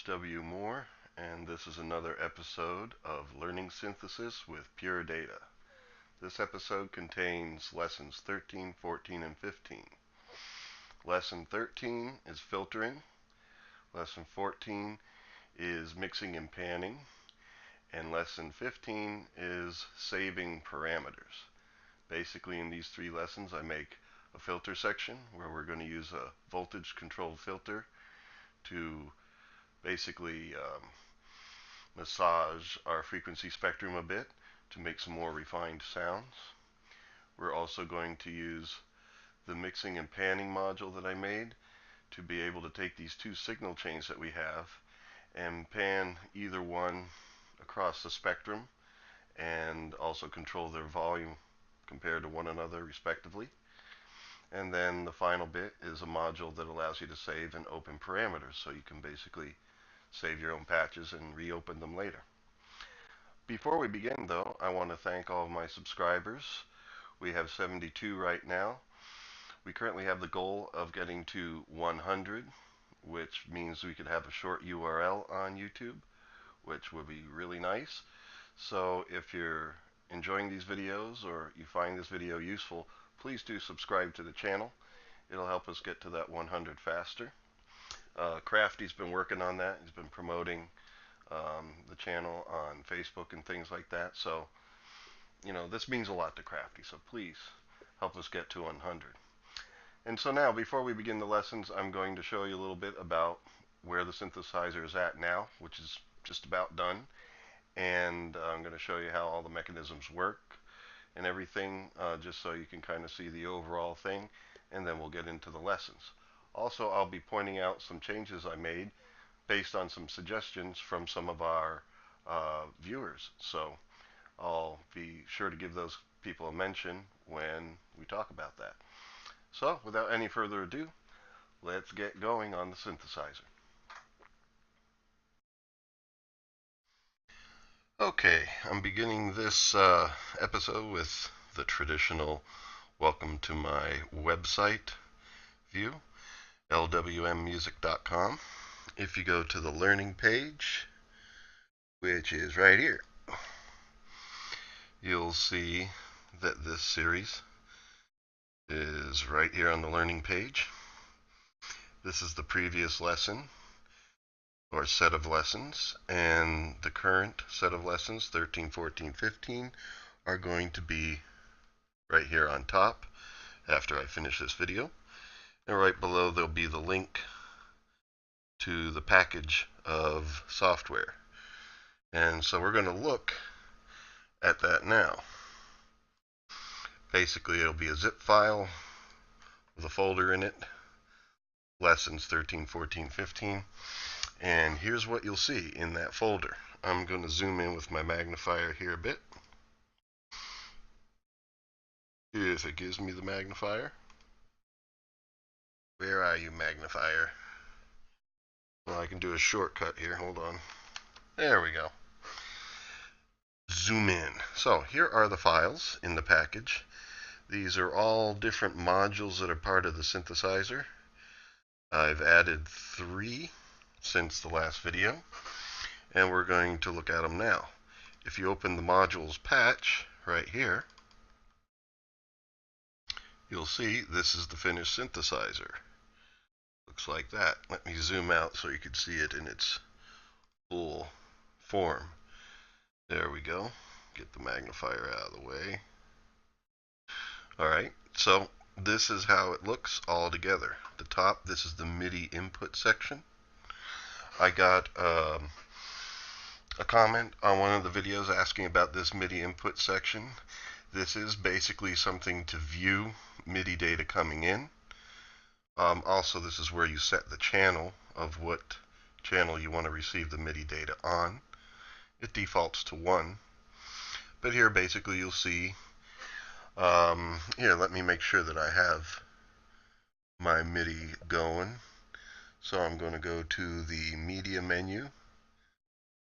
H.W. Moore, and this is another episode of Learning Synthesis with Pure Data. This episode contains lessons 13, 14, and 15. Lesson 13 is filtering, lesson 14 is mixing and panning, and lesson 15 is saving parameters. Basically, in these three lessons, I make a filter section where we're going to use a voltage controlled filter to basically massage our frequency spectrum a bit to make some more refined sounds. We're also going to use the mixing and panning module that I made to be able to take these two signal chains that we have and pan either one across the spectrum and also control their volume compared to one another respectively. And then the final bit is a module that allows you to save and open parameters, so you can basically save your own patches and reopen them later. Before we begin, though, I want to thank all of my subscribers. We have 72 right now. We currently have the goal of getting to 100, which means we could have a short URL on YouTube, which would be really nice. So if you're enjoying these videos or you find this video useful, please do subscribe to the channel. It'll help us get to that 100 faster. Crafty's been working on that. He's been promoting the channel on Facebook and things like that. So, this means a lot to Crafty. So please help us get to 100. And so now, before we begin the lessons, I'm going to show you a little bit about where the synthesizer is at now, which is just about done. And I'm going to show you how all the mechanisms work and everything, just so you can kind of see the overall thing. And then we'll get into the lessons. Also, I'll be pointing out some changes I made based on some suggestions from some of our viewers. So I'll be sure to give those people a mention when we talk about that. So without any further ado, let's get going on the synthesizer. Okay, I'm beginning this episode with the traditional welcome to my website view, lwmmusic.com. If you go to the learning page, which is right here, you'll see that this series is right here on the learning page. This is the previous lesson or set of lessons, and the current set of lessons 13, 14, 15 are going to be right here on top after I finish this video. And right below there'll be the link to the package of software. And so we're going to look at that now. Basically, it'll be a zip file with a folder in it, lessons 13, 14, 15. And here's what you'll see in that folder. I'm going to zoom in with my magnifier here a bit, if it gives me the magnifier. Where are you, magnifier? Well, I can do a shortcut here. Hold on. There we go. Zoom in. So here are the files in the package. These are all different modules that are part of the synthesizer. I've added 3 since the last video, and we're going to look at them now. If you open the modules patch right here, you'll see this is the finished synthesizer. Looks like that. Let me zoom out so you can see it in its full form. There we go. Get the magnifier out of the way. Alright, so this is how it looks all together. At the top, this is the MIDI input section. I got a comment on one of the videos asking about this MIDI input section. This is basically something to view MIDI data coming in. Also, this is where you set the channel of what channel you want to receive the MIDI data on. It defaults to 1. But here, basically, you'll see, here, let me make sure that I have my MIDI going. So I'm going to go to the media menu.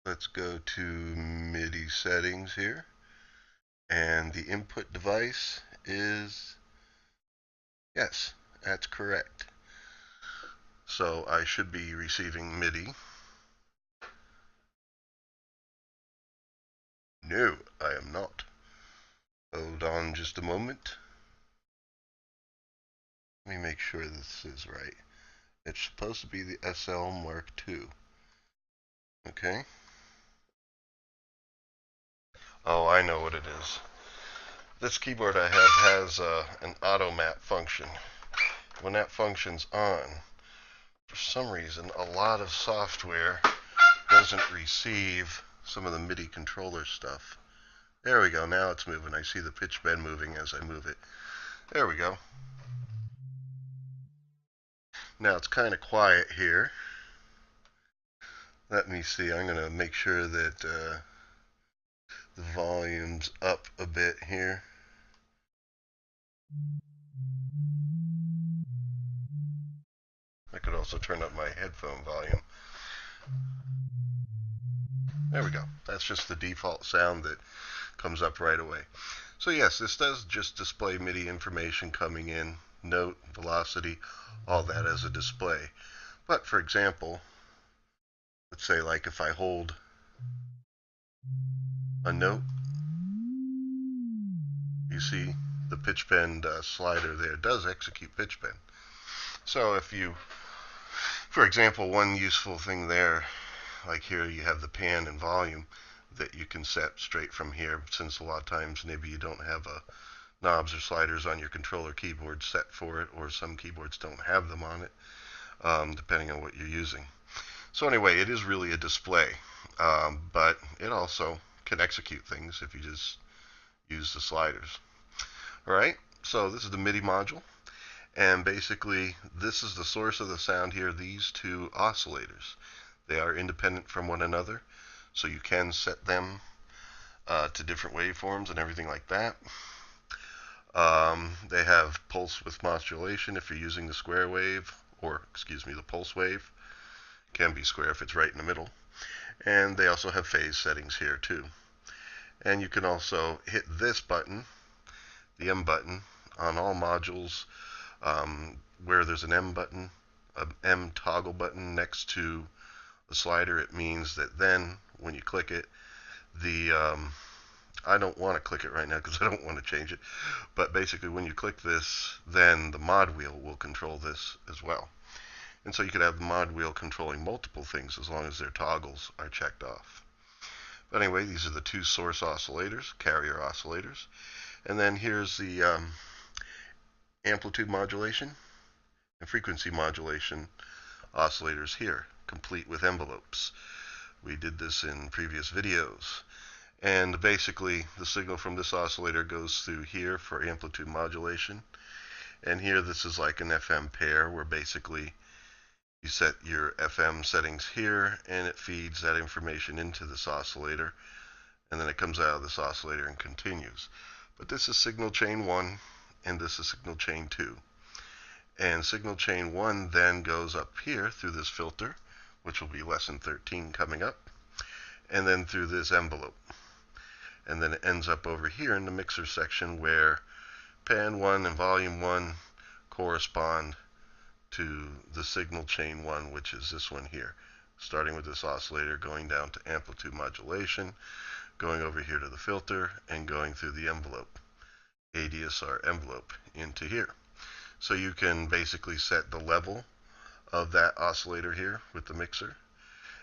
Let's go to MIDI settings here. And the input device is, yes, that's correct. So I should be receiving MIDI No, I am not. Hold on just a moment. Let me make sure this is right. It's supposed to be the SL Mark II. Okay. Oh, I know what it is. This keyboard I have has an auto map function. When that function's on, for some reason, a lot of software doesn't receive some of the MIDI controller stuff. There we go. Now it's moving. I see the pitch bend moving as I move it. There we go. Now it's kind of quiet here. Let me see. I'm going to make sure that the volume's up a bit here. I could also turn up my headphone volume. There we go. That's just the default sound that comes up right away. So yes, this does just display MIDI information coming in, note, velocity, all that as a display. But for example, let's say like if I hold a note, you see the pitch bend slider there does execute pitch bend. So if you, for example, one useful thing there, like here you have the pan and volume that you can set straight from here, since a lot of times maybe you don't have knobs or sliders on your controller keyboard set for it, or some keyboards don't have them on it, depending on what you're using. So anyway, it is really a display, but it also can execute things if you just use the sliders. Alright, so this is the MIDI module, and basically this is the source of the sound here, these two oscillators. They are independent from one another, so you can set them to different waveforms and everything like that. They have pulse width modulation if you're using the square wave, or excuse me, the pulse wave. It can be square if it's right in the middle. And they also have phase settings here too. And you can also hit this button, the M button, on all modules where there's an M button, an M toggle button next to the slider. It means that then when you click it, I don't want to click it right now because I don't want to change it, but basically when you click this, then the mod wheel will control this as well. And so you could have the mod wheel controlling multiple things as long as their toggles are checked off. But anyway, these are the two source oscillators, carrier oscillators. And then here's the amplitude modulation and frequency modulation oscillators here, complete with envelopes. We did this in previous videos. And basically, the signal from this oscillator goes through here for amplitude modulation. And here, this is like an FM pair, where basically you set your FM settings here, and it feeds that information into this oscillator, and then it comes out of this oscillator and continues. But this is signal chain 1, and this is signal chain 2. And signal chain 1 then goes up here through this filter, which will be lesson 13 coming up, and then through this envelope. And then it ends up over here in the mixer section where pan 1 and volume 1 correspond to the signal chain 1, which is this one here, starting with this oscillator, going down to amplitude modulation, going over here to the filter, and going through the envelope, ADSR envelope, into here. So you can basically set the level of that oscillator here with the mixer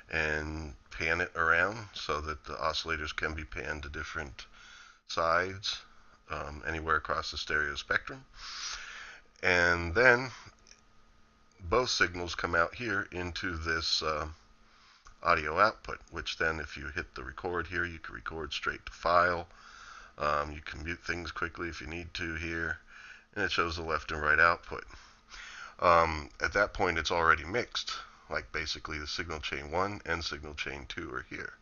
and pan it around so that the oscillators can be panned to different sides anywhere across the stereo spectrum. And then both signals come out here into this audio output, which then if you hit the record here, you can record straight to file. You can mute things quickly if you need to here, and it shows the left and right output. At that point, it's already mixed. Like basically the signal chain 1 and signal chain 2 are here.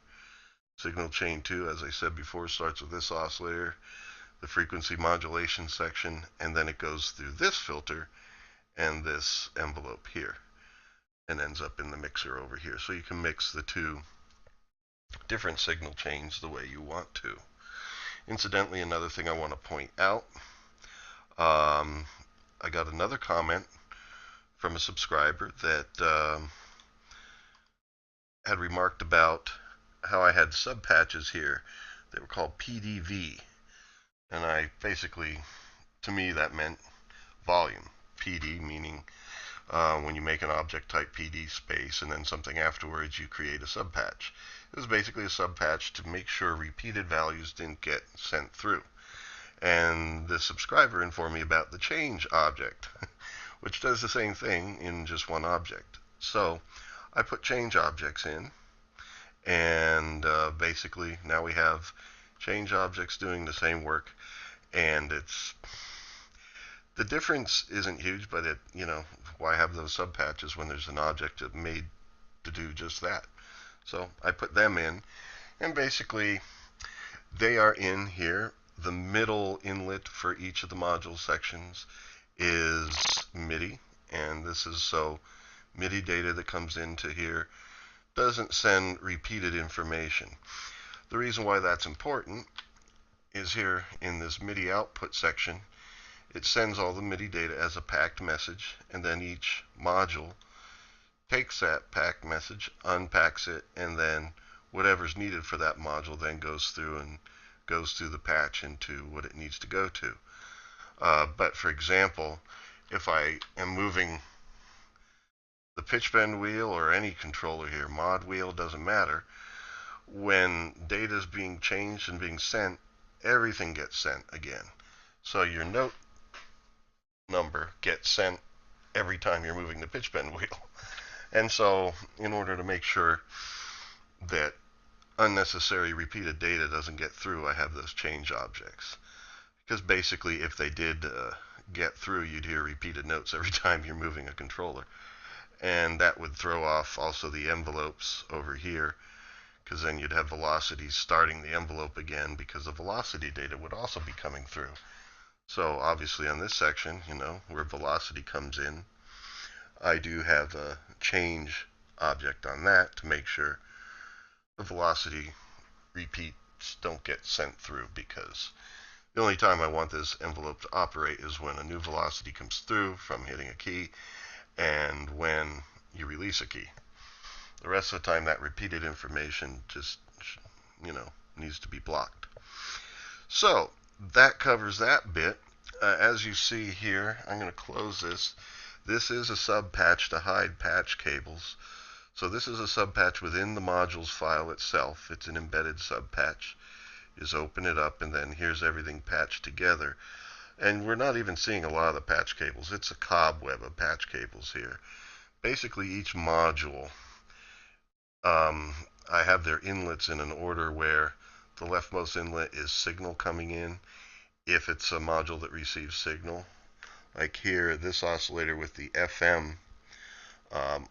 Signal chain 2, as I said before, starts with this oscillator, the frequency modulation section, and then it goes through this filter and this envelope here, and ends up in the mixer over here. So you can mix the two different signal chains the way you want to. Incidentally, another thing I want to point out, I got another comment from a subscriber that had remarked about how I had sub patches here They were called PDV, and I basically, to me, that meant volume. PD meaning when you make an object type PD space and then something afterwards, you create a subpatch. It was basically a subpatch to make sure repeated values didn't get sent through. And the subscriber informed me about the change object, which does the same thing in just one object. So I put change objects in, and basically now we have change objects doing the same work, and the difference isn't huge, but why have those subpatches when there's an object made to do just that? So I put them in, and basically they are in here. The middle inlet for each of the module sections is MIDI, and this is so MIDI data that comes into here doesn't send repeated information. The reason why that's important is here in this MIDI output section, it sends all the MIDI data as a packed message, and then each module takes that packed message, unpacks it, and then whatever's needed for that module then goes through the patch into what it needs to go to. But for example, if I am moving the pitch bend wheel or any controller here, mod wheel, doesn't matter, when data is being changed and being sent, everything gets sent again. So your note number gets sent every time you're moving the pitch bend wheel. And so in order to make sure that unnecessary repeated data doesn't get through, I have those change objects. Because basically if they did get through, you'd hear repeated notes every time you're moving a controller. And that would throw off also the envelopes over here, because then you'd have velocities starting the envelope again, because the velocity data would also be coming through. So obviously on this section, where velocity comes in, I do have a change object on that to make sure the velocity repeats don't get sent through, because the only time I want this envelope to operate is when a new velocity comes through from hitting a key and when you release a key. The rest of the time, that repeated information just, needs to be blocked. So that covers that bit. As you see here, I'm going to close this. This is a sub patch to hide patch cables. So this is a sub patch within the modules file itself. It's an embedded sub patch. Just open it up, and then here's everything patched together. And we're not even seeing a lot of the patch cables. It's a cobweb of patch cables here. Basically, each module, I have their inlets in an order where the leftmost inlet is signal coming in, if it's a module that receives signal. Like here, this oscillator with the FM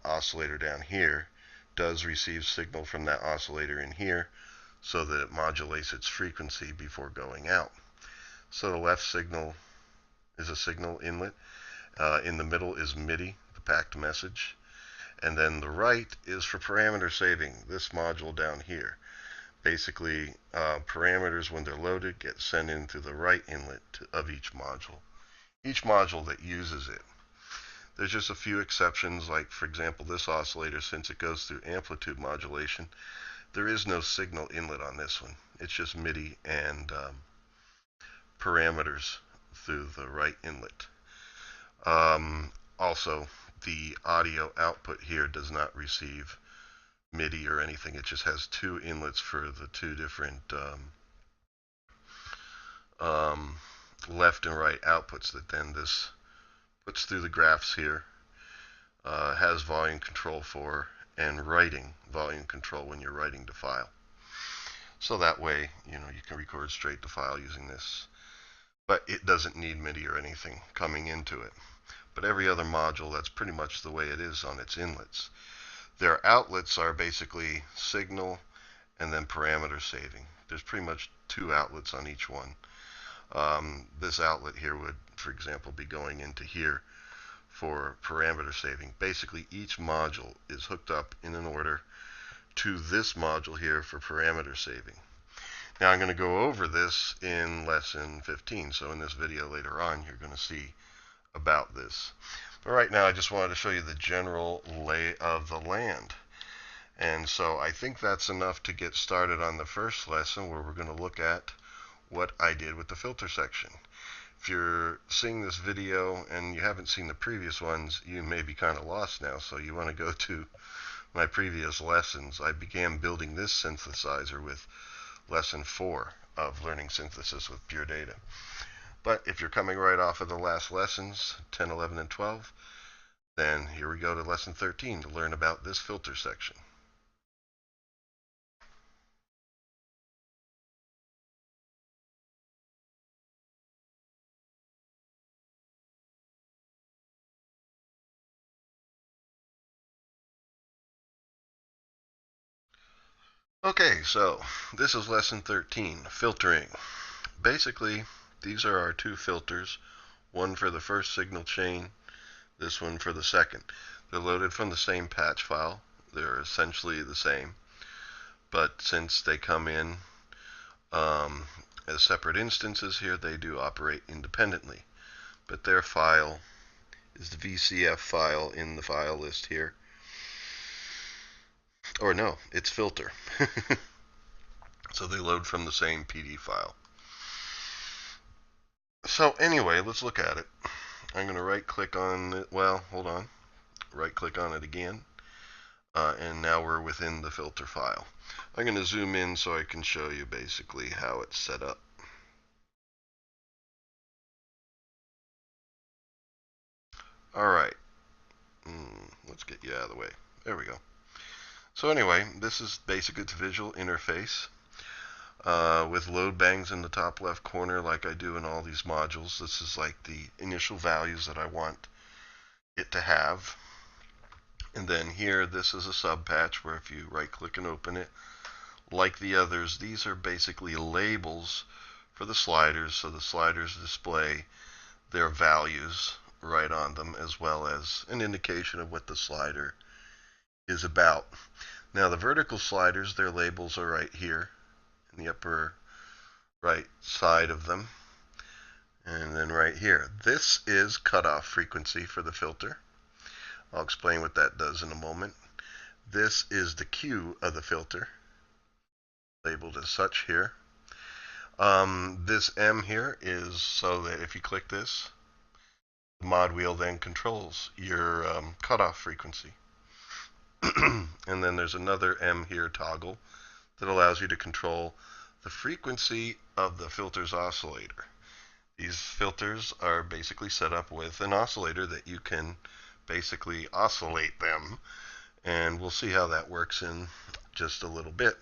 oscillator down here does receive signal from that oscillator in here, so that it modulates its frequency before going out. So the left signal is a signal inlet. In the middle is MIDI, the packed message. And then the right is for parameter saving, this module down here. Basically, parameters, when they're loaded, get sent in through the right inlet of each module. Each module that uses it. There's just a few exceptions, like, for example, this oscillator, since it goes through amplitude modulation, there is no signal inlet on this one. It's just MIDI and parameters through the right inlet. Also, the audio output here does not receive MIDI or anything. It just has two inlets for the two different left and right outputs that then this puts through the graphs here. Has volume control for, and writing volume control when you're writing to file. So that way, you can record straight to file using this. But it doesn't need MIDI or anything coming into it. But every other module, that's pretty much the way it is on its inlets. Their outlets are basically signal and then parameter saving. There's pretty much two outlets on each one. This outlet here would, for example, be going into here for parameter saving. Basically, each module is hooked up in an order to this module here for parameter saving. Now I'm going to go over this in lesson 15, so in this video later on you're going to see about this. But right now I just wanted to show you the general lay of the land. And so I think that's enough to get started on the first lesson, where we're going to look at what I did with the filter section. If you're seeing this video and you haven't seen the previous ones, you may be kind of lost now, so you want to go to my previous lessons. I began building this synthesizer with lesson 4 of learning synthesis with pure data. But if you're coming right off of the last lessons, 10, 11, and 12, then here we go to lesson 13 to learn about this filter section. Okay, so this is lesson 13, filtering. Basically, these are our two filters, one for the first signal chain, this one for the second. They're loaded from the same patch file. They're essentially the same, but since they come in as separate instances here, they do operate independently. But their file is the VCF file in the file list here. Or no, it's filter. So they load from the same PD file. So anyway, let's look at it. I'm going to right click on it. Well, hold on. Right click on it again. And now we're within the filter file. I'm going to zoom in so I can show you basically how it's set up. Alright, let's get you out of the way. There we go. So anyway, this is basic. It's visual interface with load bangs in the top left corner like I do in all these modules. This is like the initial values that I want it to have. And then here, this is a sub patch where if you right click and open it, like the others, these are basically labels for the sliders. So the sliders display their values right on them, as well as an indication of what the slider is about. Now the vertical sliders, their labels are right here in the upper right side of them. And then right here, this is cutoff frequency for the filter. I'll explain what that does in a moment. This is the Q of the filter, labeled as such here. This M here is so that if you click this, the mod wheel then controls your cutoff frequency. And then there's another M here toggle that allows you to control the frequency of the filter's oscillator. These filters are basically set up with an oscillator that you can basically oscillate them, and we'll see how that works in just a little bit.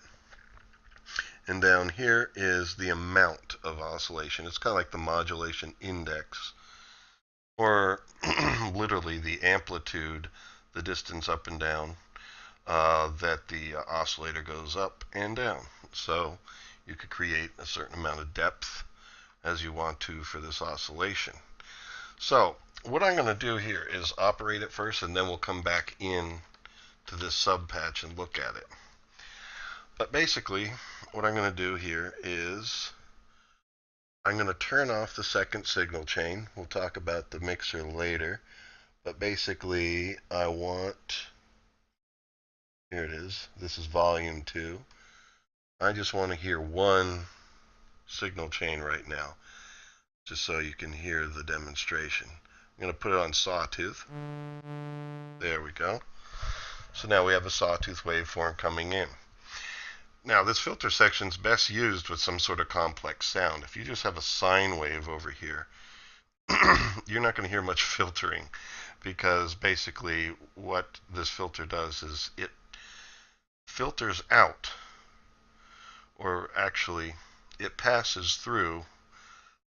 And down here is the amount of oscillation. It's kind of like the modulation index, or literally the amplitude, the distance up and down that the oscillator goes up and down. So you could create a certain amount of depth as you want to for this oscillation. So what I'm going to do here is operate it first, and then we'll come back in to this sub patch and look at it. But basically, what I'm going to do here is I'm going to turn off the second signal chain. We'll talk about the mixer later. But basically, I want, here it is, this is volume 2. I just want to hear one signal chain right now, just so you can hear the demonstration. I'm going to put it on sawtooth. There we go. So now we have a sawtooth waveform coming in. Now this filter section is best used with some sort of complex sound. If you just have a sine wave over here, you're not going to hear much filtering, because basically what this filter does is it filters out, or actually it passes through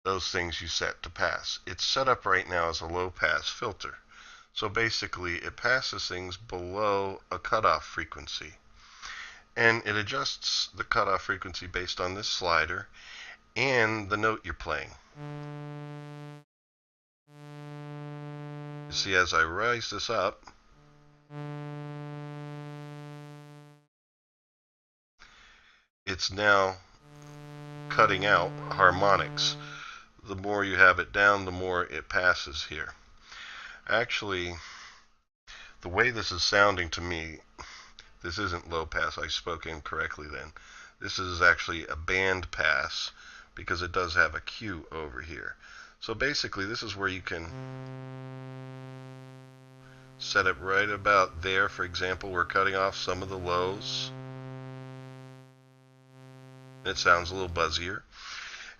those things you set to pass. It's set up right now as a low pass filter. So basically it passes things below a cutoff frequency. And it adjusts the cutoff frequency based on this slider and the note you're playing. You see, as I rise this up, it's now cutting out harmonics. The more you have it down, the more it passes here. Actually, the way this is sounding to me, This isn't low pass. I spoke incorrectly then. This is actually a band pass because it does have a Q over here. So basically, this is where you can set it right about there. For example, we're cutting off some of the lows. It sounds a little buzzier.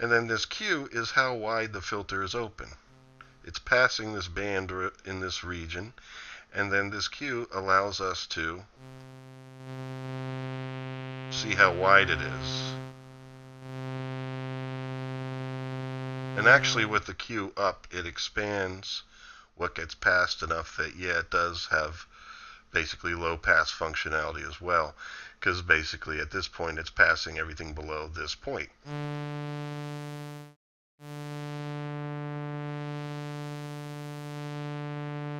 And then this Q is how wide the filter is open. It's passing this band in this region, and then this Q allows us to see how wide it is. And actually with the Q up, it expands what gets passed enough that, yeah, it does have basically low pass functionality as well, because basically at this point it's passing everything below this point.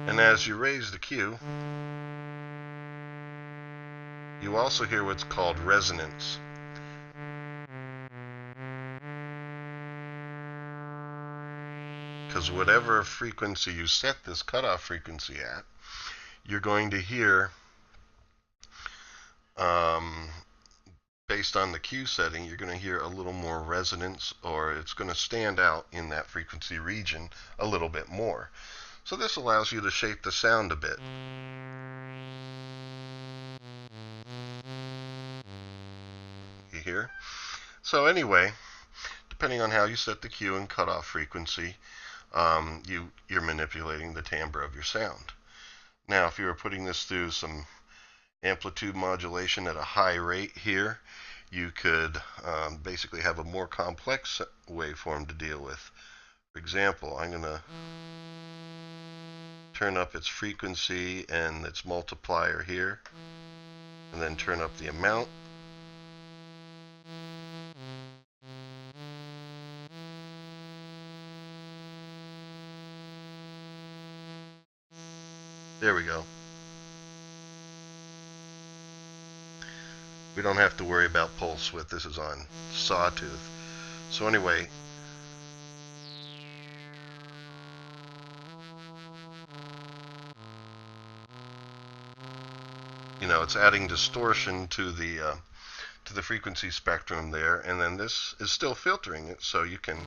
And as you raise the Q, you also hear what's called resonance. Because whatever frequency you set this cutoff frequency at, you're going to hear, based on the Q setting, you're going to hear a little more resonance, or it's going to stand out in that frequency region a little bit more. So this allows you to shape the sound a bit. You hear? So anyway, depending on how you set the Q and cutoff frequency, you're manipulating the timbre of your sound. Now, if you were putting this through some amplitude modulation at a high rate here, you could basically have a more complex waveform to deal with. For example, I'm going to turn up its frequency and its multiplier here, and then turn up the amount. There we go. We don't have to worry about pulse width. This is on sawtooth. So anyway, you know, it's adding distortion to the frequency spectrum there, and then this is still filtering it, so you can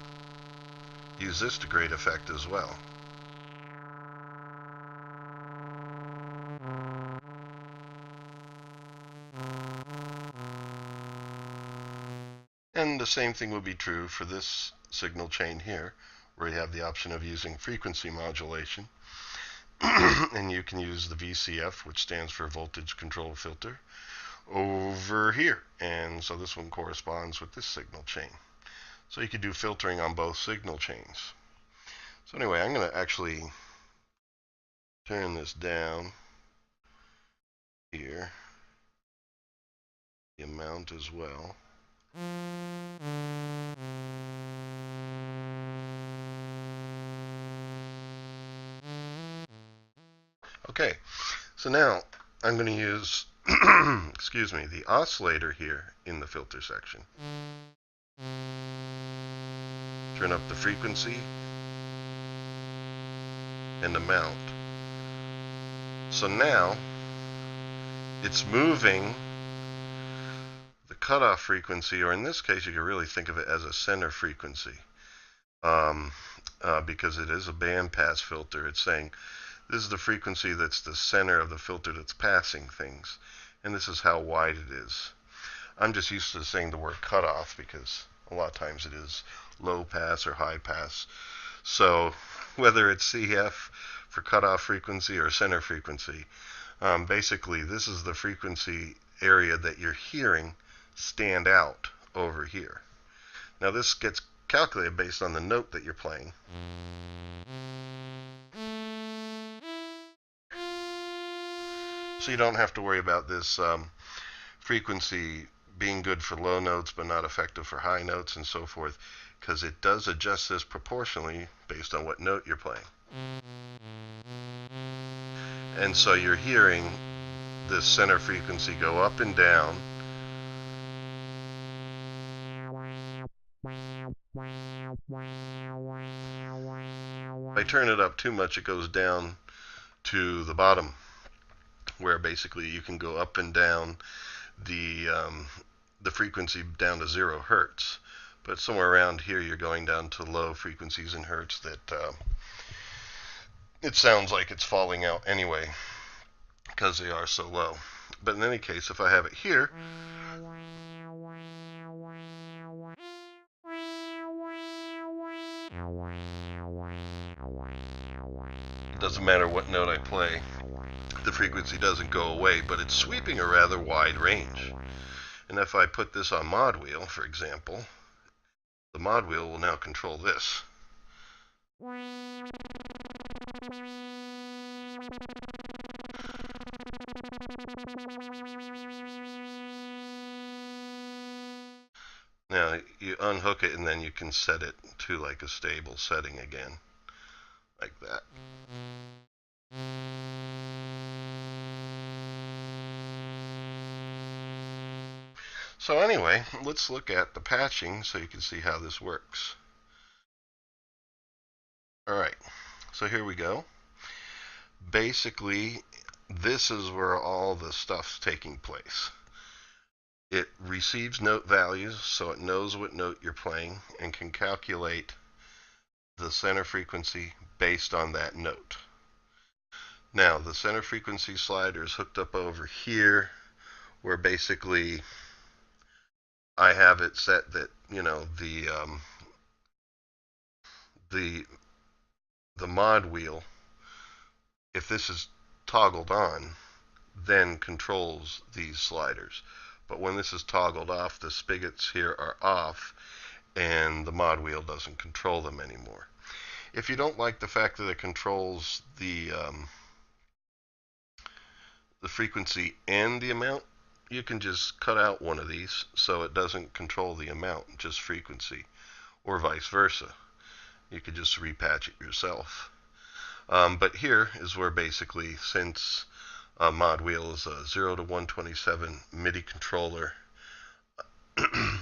use this to great effect as well. And the same thing would be true for this signal chain here, where you have the option of using frequency modulation. And you can use the VCF, which stands for voltage control filter, over here. And so this one corresponds with this signal chain. So you could do filtering on both signal chains. So anyway, I'm going to actually turn this down here, the amount as well. Okay, so now I'm going to use excuse me, the oscillator here in the filter section. Turn up the frequency and amount. So now it's moving the cutoff frequency, or in this case you can really think of it as a center frequency, because it is a bandpass filter. It's saying this is the frequency that's the center of the filter that's passing things, and this is how wide it is. I'm just used to saying the word cutoff because a lot of times it is low pass or high pass. So whether it's CF for cutoff frequency or center frequency, basically this is the frequency area that you're hearing stand out over here. Now this gets calculated based on the note that you're playing. So you don't have to worry about this frequency being good for low notes but not effective for high notes and so forth, because it does adjust this proportionally based on what note you're playing. And so you're hearing this center frequency go up and down. If I turn it up too much, it goes down to the bottom where basically you can go up and down the frequency down to 0 hertz. But somewhere around here, you're going down to low frequencies in hertz that it sounds like it's falling out anyway because they are so low. But in any case, if I have it here, it doesn't matter what note I play, the frequency doesn't go away, but it's sweeping a rather wide range. And if I put this on mod wheel, for example, the mod wheel will now control this. Now you unhook it and then you can set it to like a stable setting again, like that. So anyway, let's look at the patching so you can see how this works. Alright, so here we go. Basically, this is where all the stuff's taking place. It receives note values, so it knows what note you're playing and can calculate the center frequency based on that note. Now, the center frequency slider is hooked up over here, where basically I have it set that, you know, the mod wheel, if this is toggled on, then controls these sliders. But when this is toggled off, the spigots here are off, and the mod wheel doesn't control them anymore. If you don't like the fact that it controls the frequency and the amount, you can just cut out one of these so it doesn't control the amount, just frequency, or vice versa. You could just repatch it yourself. But here is where basically, since mod wheel is a 0 to 127 MIDI controller,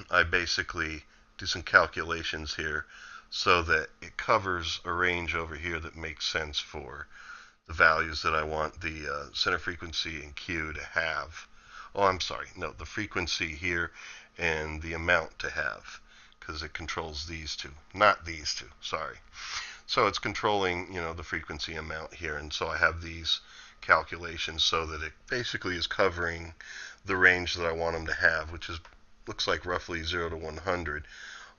I basically do some calculations here so that it covers a range over here that makes sense for the values that I want the center frequency and Q to have. Oh, I'm sorry, no, the frequency here and the amount to have, because it controls these two, not these two, sorry. So it's controlling, you know, the frequency amount here, and so I have these calculations so that it basically is covering the range that I want them to have, which is looks like roughly 0 to 100,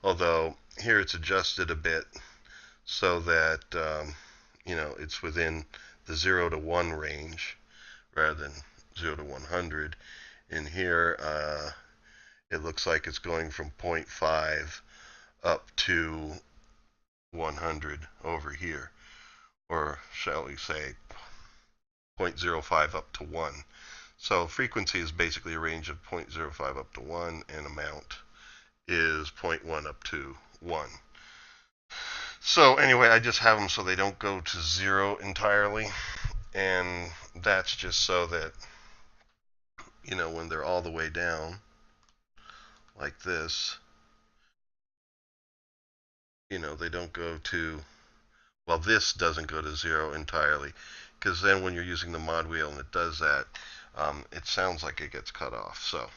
although here it's adjusted a bit so that you know, it's within the 0 to 1 range rather than 0 to 100. In here it looks like it's going from 0.5 up to 100 over here, or shall we say 0.05 up to 1. So frequency is basically a range of 0.05 up to 1, and amount is 0.1 up to 1. So anyway, I just have them so they don't go to 0 entirely, and that's just so that, you know, when they're all the way down like this, you know, they don't go to, well, this doesn't go to 0 entirely, because then when you're using the mod wheel and it does that, it sounds like it gets cut off. So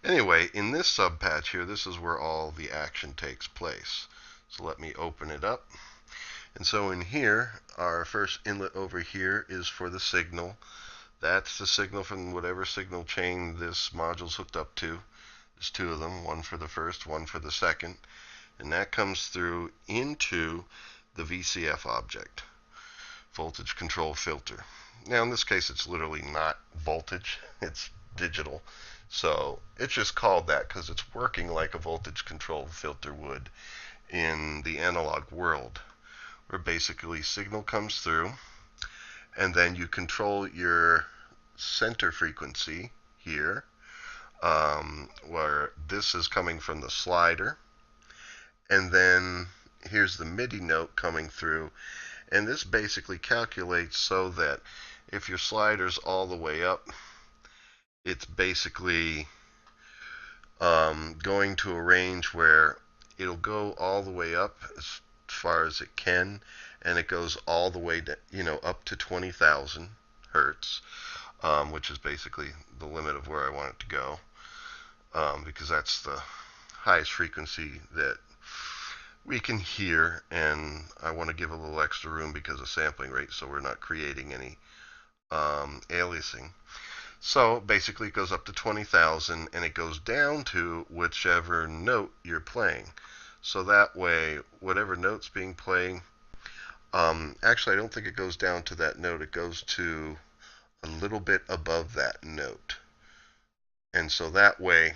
anyway, in this sub patch here, this is where all the action takes place. So let me open it up. And so in here, our first inlet over here is for the signal. That's the signal from whatever signal chain this module's hooked up to. There's two of them, one for the first, one for the second. And that comes through into the VCF object, voltage control filter. Now in this case it's literally not voltage, it's digital. So it's just called that because it's working like a voltage control filter would in the analog world, where basically signal comes through and then you control your center frequency here, where this is coming from the slider, and then here's the MIDI note coming through, and this basically calculates so that if your slider's all the way up, it's basically going to a range where it'll go all the way up as far as it can, and it goes all the way to, you know, up to 20,000 hertz. which is basically the limit of where I want it to go, because that's the highest frequency that we can hear, and I want to give a little extra room because of sampling rate, so we're not creating any aliasing. So basically it goes up to 20,000, and it goes down to whichever note you're playing. So that way, whatever note's being played, actually I don't think it goes down to that note, it goes to a little bit above that note. And so that way,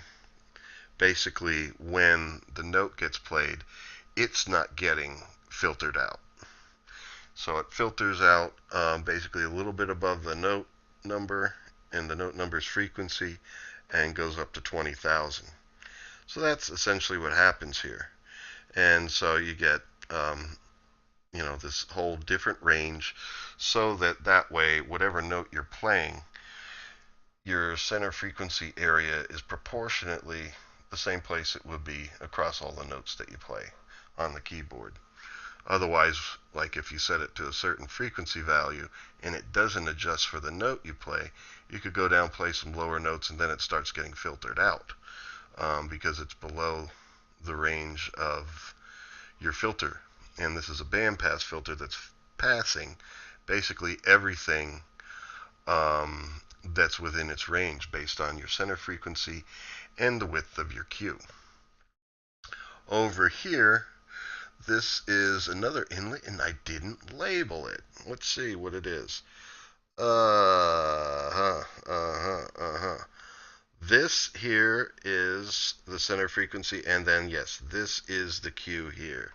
basically when the note gets played, it's not getting filtered out. So it filters out basically a little bit above the note number and the note number's frequency, and goes up to 20,000. So that's essentially what happens here. And so you get this whole different range, so that way whatever note you're playing, your center frequency area is proportionately the same place it would be across all the notes that you play on the keyboard. Otherwise, like if you set it to a certain frequency value and it doesn't adjust for the note you play, you could go down, play some lower notes, and then it starts getting filtered out because it's below the range of your filter. And this is a bandpass filter that's passing basically everything that's within its range based on your center frequency and the width of your cue. Over here, this is another inlet, and I didn't label it. Let's see what it is. This here is the center frequency, and then, yes, this is the cue here.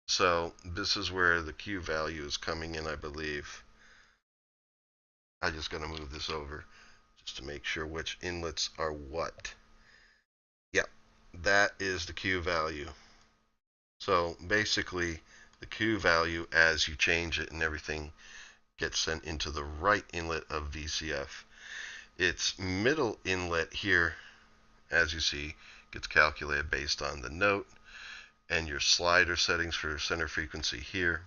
So this is where the cue value is coming in, I believe. I just got to move this over just to make sure which inlets are what. Yep, that is the cue value. So basically, the cue value, as you change it and everything, gets sent into the right inlet of VCF. Its middle inlet here, as you see, gets calculated based on the note and your slider settings for center frequency here.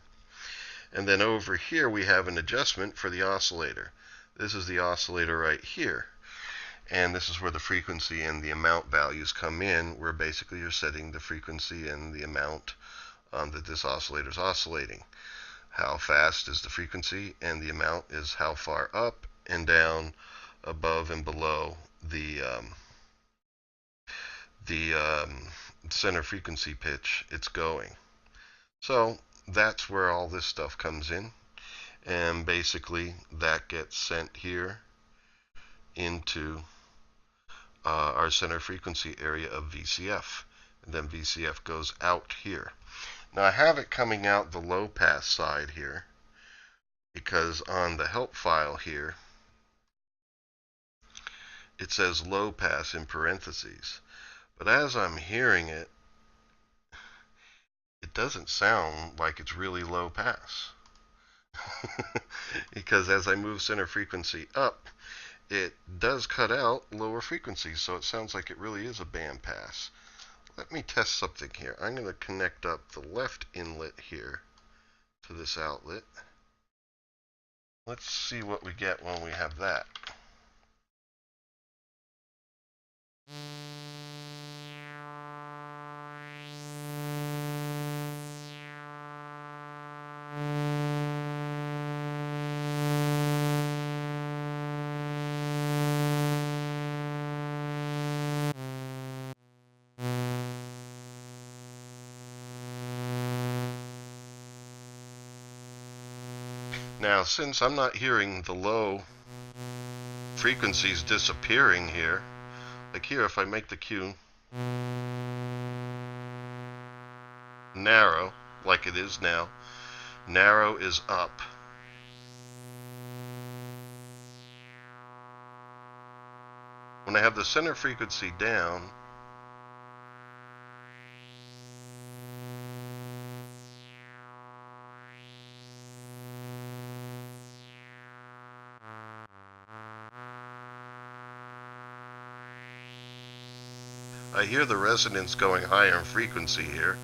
And then over here we have an adjustment for the oscillator. This is the oscillator right here. And this is where the frequency and the amount values come in, where basically you're setting the frequency and the amount that this oscillator is oscillating. How fast is the frequency, and the amount is how far up and down, above and below the center frequency pitch it's going. So that's where all this stuff comes in, and basically that gets sent here into our center frequency area of VCF, and then VCF goes out here. Now I have it coming out the low pass side here because on the help file here it says low pass in parentheses, but as I'm hearing it, it doesn't sound like it's really low pass because as I move center frequency up, it does cut out lower frequencies, so it sounds like it really is a band pass. Let me test something here. I'm going to connect up the left inlet here to this outlet. Let's see what we get when we have that. Now, since I'm not hearing the low frequencies disappearing here, like here, if I make the cue narrow, like it is now, narrow is up. When I have the center frequency down, I hear the resonance going higher in frequency here.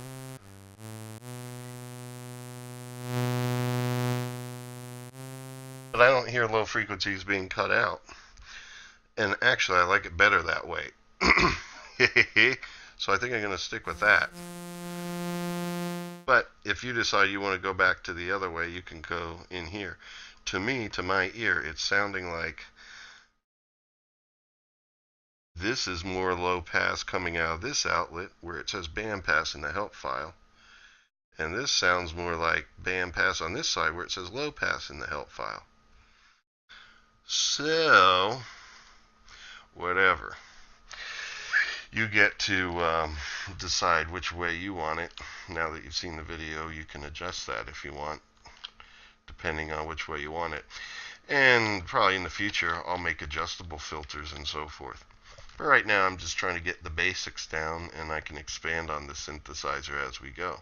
But I don't don't hear low frequencies being cut out. And actually, I like it better that way. So I think I'm going to stick with that. But if you decide you want to go back to the other way, you can go in here. To me, to my ear, it's sounding like this is more low pass coming out of this outlet where it says band pass in the help file. And this sounds more like band pass on this side where it says low pass in the help file. So, whatever. You get to decide which way you want it. Now that you've seen the video, you can adjust that if you want, depending on which way you want it. And probably in the future, I'll make adjustable filters and so forth. But right now, I'm just trying to get the basics down, and I can expand on the synthesizer as we go.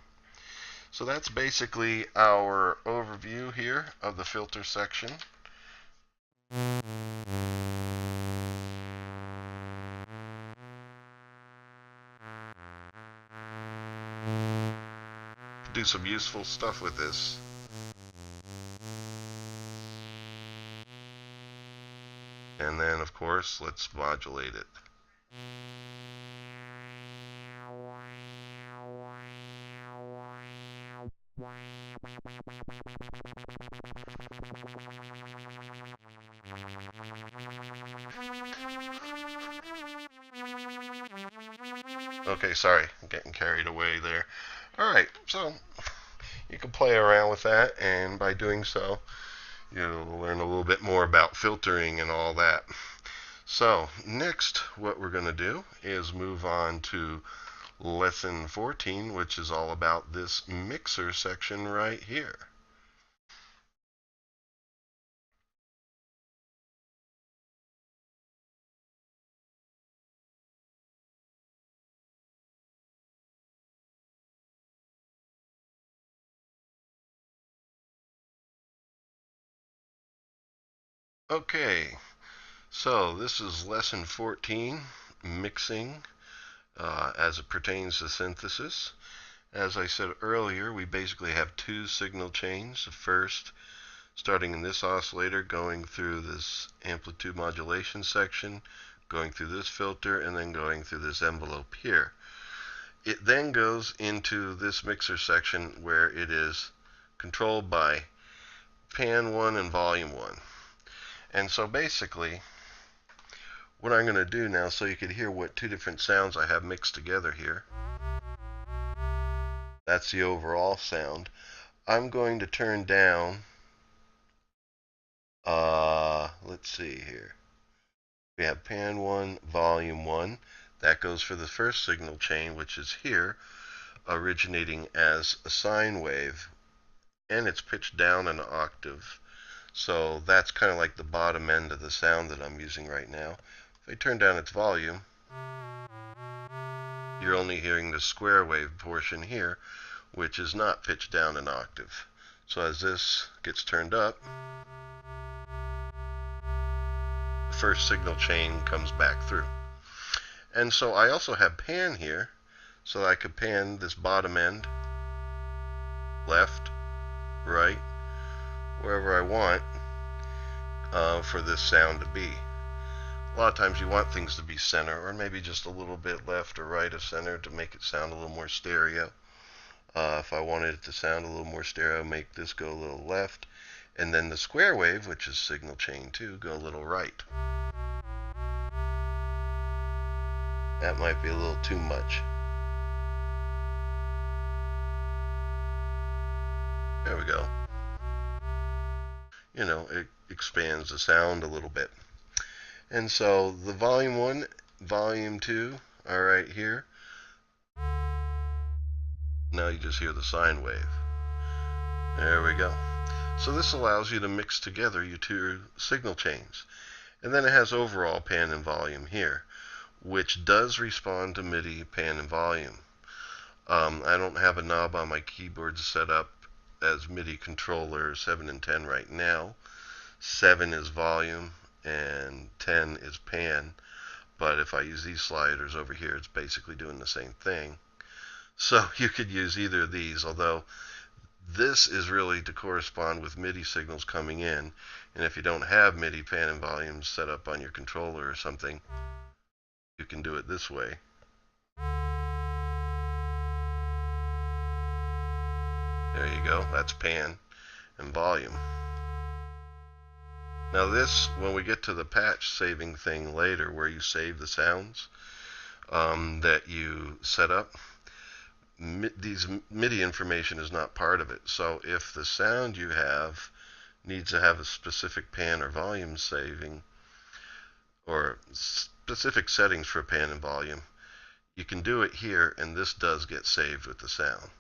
So that's basically our overview here of the filter section. Do some useful stuff with this. And then, of course, let's modulate it. Okay, sorry, I'm getting carried away there. Alright, so you can play around with that, and by doing so, you'll learn a little bit more about filtering and all that. So, next, what we're going to do is move on to lesson 14, which is all about this mixer section right here. Okay, so this is lesson 14, mixing as it pertains to synthesis. As I said earlier, we basically have two signal chains. The first, starting in this oscillator, going through this amplitude modulation section, going through this filter, and then going through this envelope here. It then goes into this mixer section where it is controlled by pan 1 and volume 1. And so basically, what I'm going to do now, so you can hear what two different sounds I have mixed together here, that's the overall sound. I'm going to turn down, let's see here. We have pan 1, volume 1. That goes for the first signal chain, which is here, originating as a sine wave, and it's pitched down an octave. So that's kind of like the bottom end of the sound that I'm using right now. If I turn down its volume, you're only hearing the square wave portion here, which is not pitched down an octave. So as this gets turned up, the first signal chain comes back through. And so I also have pan here, so I could pan this bottom end, left, right, wherever I want for this sound to be. A lot of times you want things to be center, or maybe just a little bit left or right of center to make it sound a little more stereo. If I wanted it to sound a little more stereo, make this go a little left, and then the square wave, which is signal chain 2, go a little right. That might be a little too much. There we go. You know, it expands the sound a little bit. And so the volume 1, volume 2 are right here. Now you just hear the sine wave. There we go. So this allows you to mix together your two signal chains. And then it has overall pan and volume here, which does respond to MIDI pan and volume. I don't have a knob on my keyboard set up as MIDI controller 7 and 10 right now. 7 is volume and 10 is pan, but if I use these sliders over here, it's basically doing the same thing. So you could use either of these, although this is really to correspond with MIDI signals coming in. And if you don't have MIDI pan and volume set up on your controller or something, you can do it this way. There you go. That's pan and volume. Now this, when we get to the patch saving thing later, where you save the sounds that you set up, these MIDI information is not part of it. So if the sound you have needs to have a specific pan or volume saving, or specific settings for pan and volume, you can do it here, and this does get saved with the sound.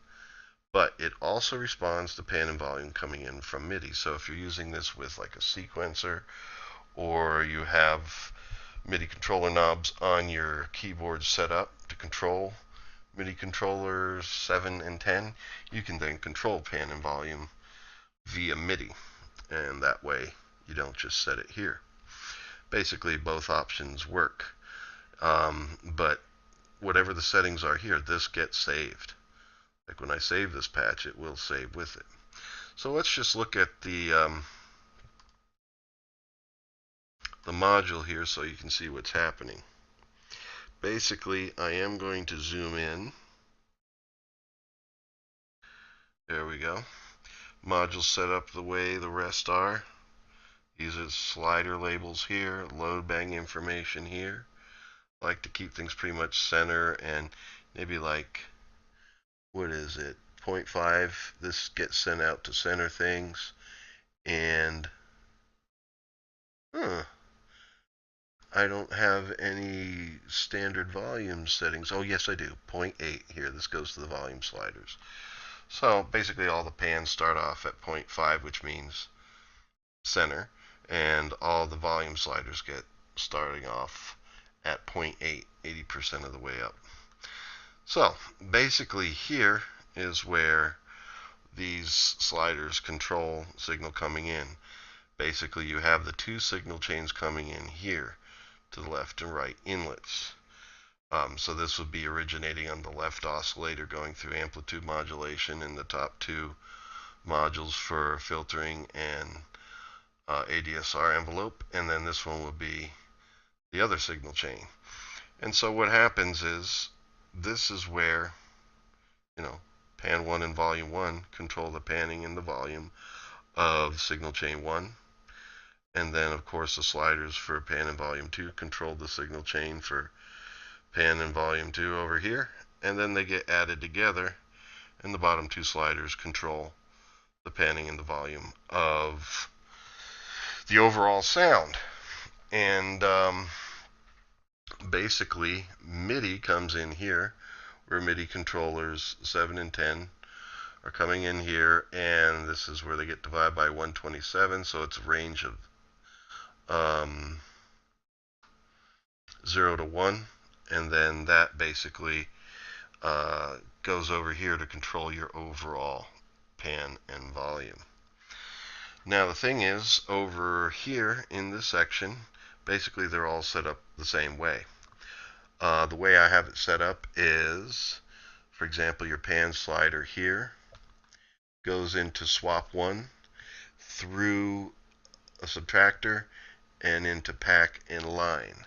But it also responds to pan and volume coming in from MIDI. So if you're using this with like a sequencer, or you have MIDI controller knobs on your keyboard set up to control MIDI controllers 7 and 10, you can then control pan and volume via MIDI, and that way you don't just set it here. Basically both options work, but whatever the settings are here, this gets saved. Like when I save this patch, it will save with it. So let's just look at the module here so you can see what's happening. Basically, I am going to zoom in. There we go. Module set up the way the rest are. Uses slider labels here, load bang information here. I like to keep things pretty much center, and maybe like, what is it, 0.5. This gets sent out to center things. And I don't have any standard volume settings. Oh, yes, I do. 0.8 here. This goes to the volume sliders. So basically all the pans start off at 0.5, which means center, and all the volume sliders get starting off at 0.8, 80% of the way up. So basically here is where these sliders control signal coming in. Basically you have the two signal chains coming in here to the left and right inlets. So this would be originating on the left oscillator, going through amplitude modulation in the top two modules for filtering and ADSR envelope, and then this one would be the other signal chain. And so what happens is, this is where, pan 1 and volume 1 control the panning and the volume of signal chain 1. And then, of course, the sliders for pan and volume 2 control the signal chain for pan and volume 2 over here. And then they get added together, and the bottom two sliders control the panning and the volume of the overall sound. And basically, MIDI comes in here, where MIDI controllers 7 and 10 are coming in here, and this is where they get divided by 127, so it's a range of 0 to 1, and then that basically goes over here to control your overall pan and volume. Now the thing is, over here in this section, basically they're all set up the same way. The way I have it set up is, for example, your pan slider here goes into swap 1 through a subtractor and into pack in line.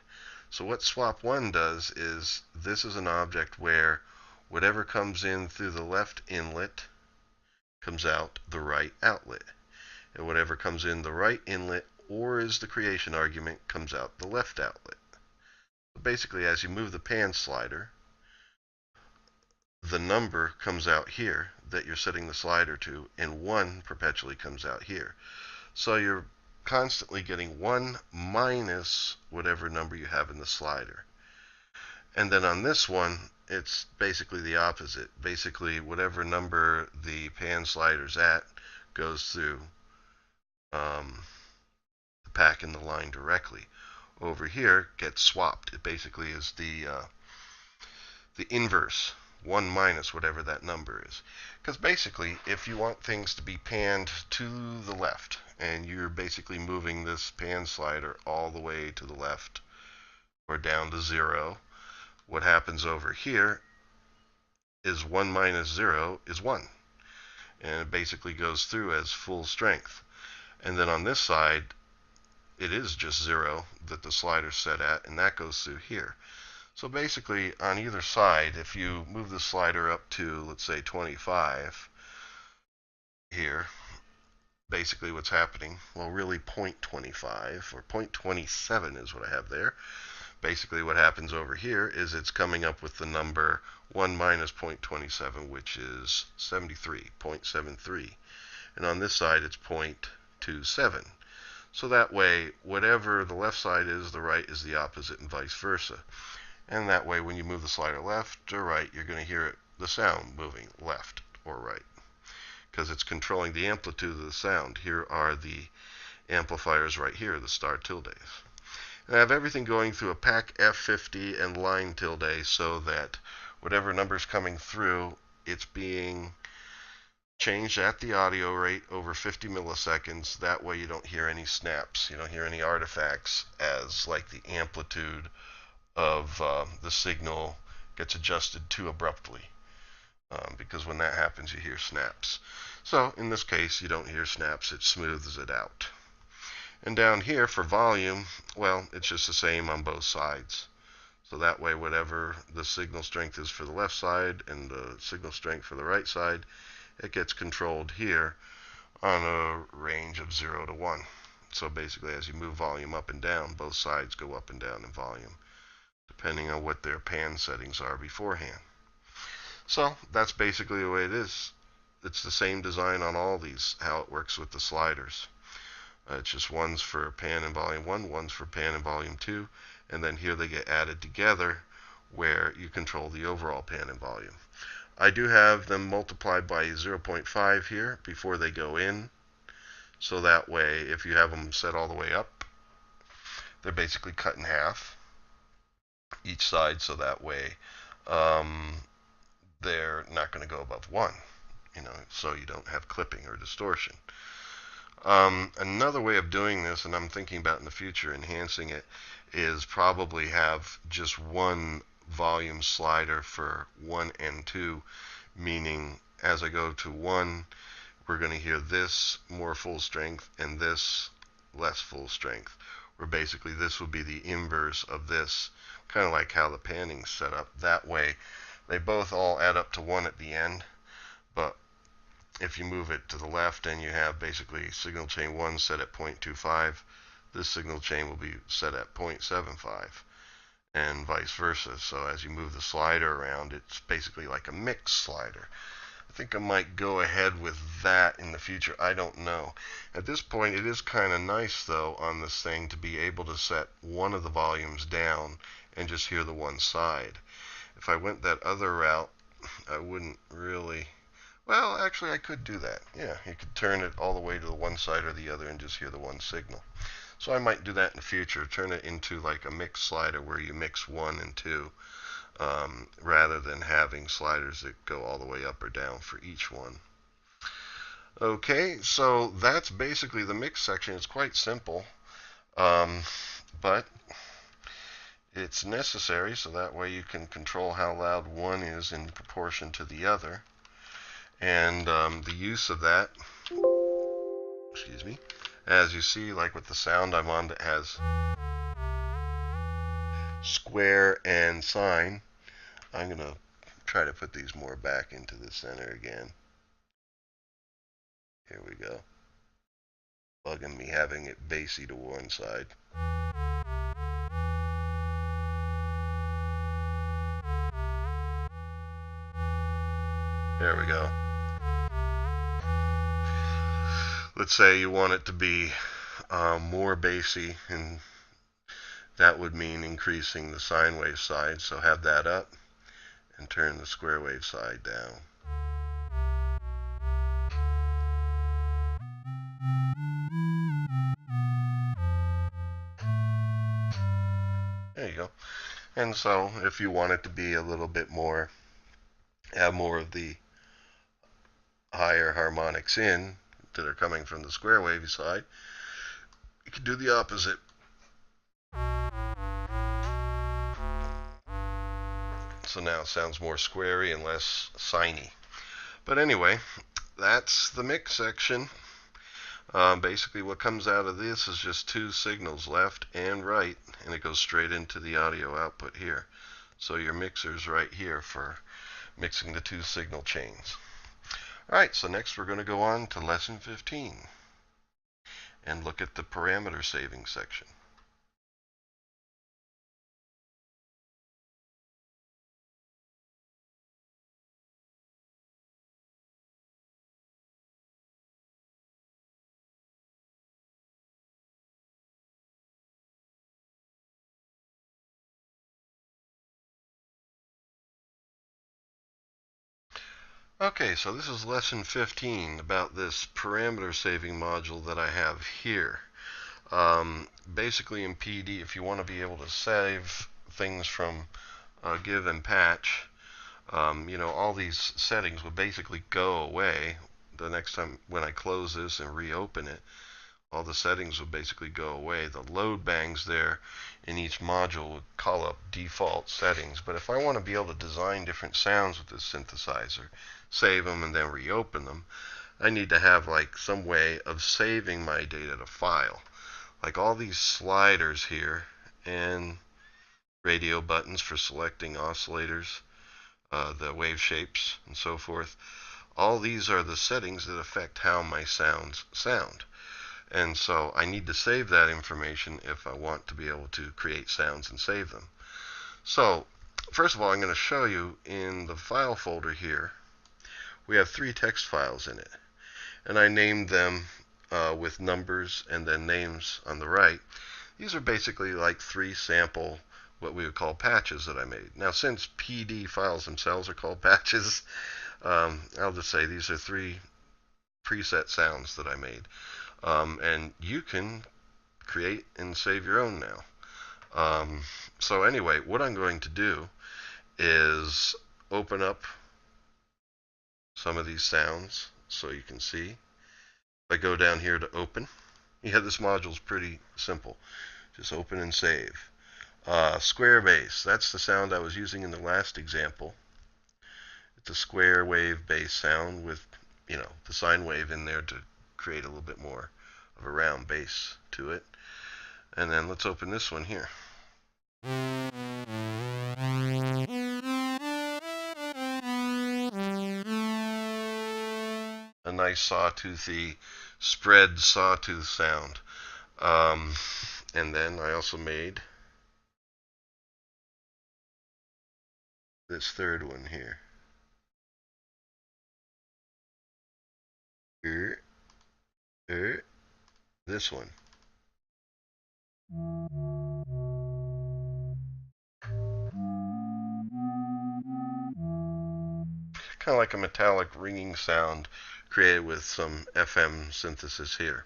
So what swap 1 does is, this is an object where whatever comes in through the left inlet comes out the right outlet, and whatever comes in the right inlet or is the creation argument comes out the left outlet. So basically, as you move the pan slider, the number comes out here that you're setting the slider to, and 1 perpetually comes out here. So you're constantly getting 1 minus whatever number you have in the slider. And then on this one, it's basically the opposite. Basically, whatever number the pan slider's at goes through the pack in the line directly. Over here gets swapped. It basically is the inverse, 1 minus whatever that number is. Because basically, if you want things to be panned to the left, and you're basically moving this pan slider all the way to the left or down to 0, what happens over here is 1 minus 0 is 1. and it basically goes through as full strength. And then on this side, it is just 0 that the slider's set at, and that goes through here. So basically, on either side, if you move the slider up to, let's say, 25 here, basically what's happening, well, really 0.25 or 0.27 is what I have there. Basically what happens over here is it's coming up with the number 1 minus 0.27, which is 73.73. And on this side, it's 0.27. So that way, whatever the left side is, the right is the opposite, and vice versa. And that way, when you move the slider left or right, you're going to hear the sound moving left or right, because it's controlling the amplitude of the sound. Here are the amplifiers right here, the star tildes. And I have everything going through a PAC F50 and line tilde, so that whatever number's coming through, it's being changed at the audio rate over 50 milliseconds. That way you don't hear any snaps. You don't hear any artifacts as like the amplitude of the signal gets adjusted too abruptly. Because when that happens, you hear snaps. So in this case, you don't hear snaps. It smooths it out. And down here for volume, well, it's just the same on both sides. So that way, whatever the signal strength is for the left side and the signal strength for the right side, it gets controlled here on a range of 0 to 1. So basically, as you move volume up and down, both sides go up and down in volume, depending on what their pan settings are beforehand. So that's basically the way it is. It's the same design on all these, how it works with the sliders. It's just one's for pan and volume 1, one's for pan and volume 2, and then here they get added together where you control the overall pan and volume. I do have them multiplied by 0.5 here before they go in, so that way if you have them set all the way up, they're basically cut in half each side, so that way they're not going to go above 1, so you don't have clipping or distortion. Another way of doing this, and I'm thinking about in the future enhancing it, is probably have just one volume slider for 1 and 2, meaning as I go to 1, we're going to hear this more full strength and this less full strength, where basically this would be the inverse of this, kind of like how the panning's set up. That way they both all add up to 1 at the end, but if you move it to the left and you have basically signal chain 1 set at 0.25, this signal chain will be set at 0.75, and vice versa. So as you move the slider around, it's basically like a mix slider. I think I might go ahead with that in the future. I don't know. At this point, it is kind of nice, though, on this thing to be able to set one of the volumes down and just hear the one side. If I went that other route, I wouldn't really... Well, actually, I could do that. Yeah, you could turn it all the way to the one side or the other and just hear the one signal. So I might do that in the future, turn it into like a mix slider where you mix 1 and 2, rather than having sliders that go all the way up or down for each one. Okay, so that's basically the mix section. It's quite simple, but it's necessary so that way you can control how loud one is in proportion to the other. And the use of that, excuse me, as you see, like with the sound I'm on that has square and sine, I'm going to try to put these more back into the center again. Here we go. Bugging me having it bassy to one side. There we go. Let's say you want it to be more bassy, and that would mean increasing the sine wave side, so have that up and turn the square wave side down. There you go. And so if you want it to be a little bit more, have more of the higher harmonics in that are coming from the square wave side, you can do the opposite. So now it sounds more squarey and less siney. But anyway, that's the mix section. Basically what comes out of this is just two signals, left and right, and it goes straight into the audio output here. So your mixer's right here for mixing the two signal chains. Alright, so next we're going to go on to lesson 15 and look at the parameter saving section. Okay, so this is lesson 15 about this parameter saving module that I have here. Basically in PD, if you want to be able to save things from give and patch, all these settings would basically go away the next time when I close this and reopen it. All the settings would basically go away. The load bangs there in each module would call up default settings. But if I want to be able to design different sounds with this synthesizer, save them and then reopen them, I need to have like some way of saving my data to file. Like all these sliders here and radio buttons for selecting oscillators, the wave shapes and so forth. All these are the settings that affect how my sounds sound. And so I need to save that information if I want to be able to create sounds and save them. So first of all, I'm going to show you in the file folder here, we have 3 text files in it. And I named them with numbers and then names on the right. These are basically like 3 sample, what we would call patches that I made. Now since PD files themselves are called patches, I'll just say these are 3 preset sounds that I made. And you can create and save your own now. So anyway, what I'm going to do is open up some of these sounds so you can see. If I go down here to open, this module is pretty simple. Just open and save. Square bass, that's the sound I was using in the last example. It's a square wave bass sound with, the sine wave in there to create a little bit more of a round bass to it. And then let's open this one here. A nice sawtoothy, spread sawtooth sound. And then I also made this third one here. This one. Kind of like a metallic ringing sound created with some FM synthesis here.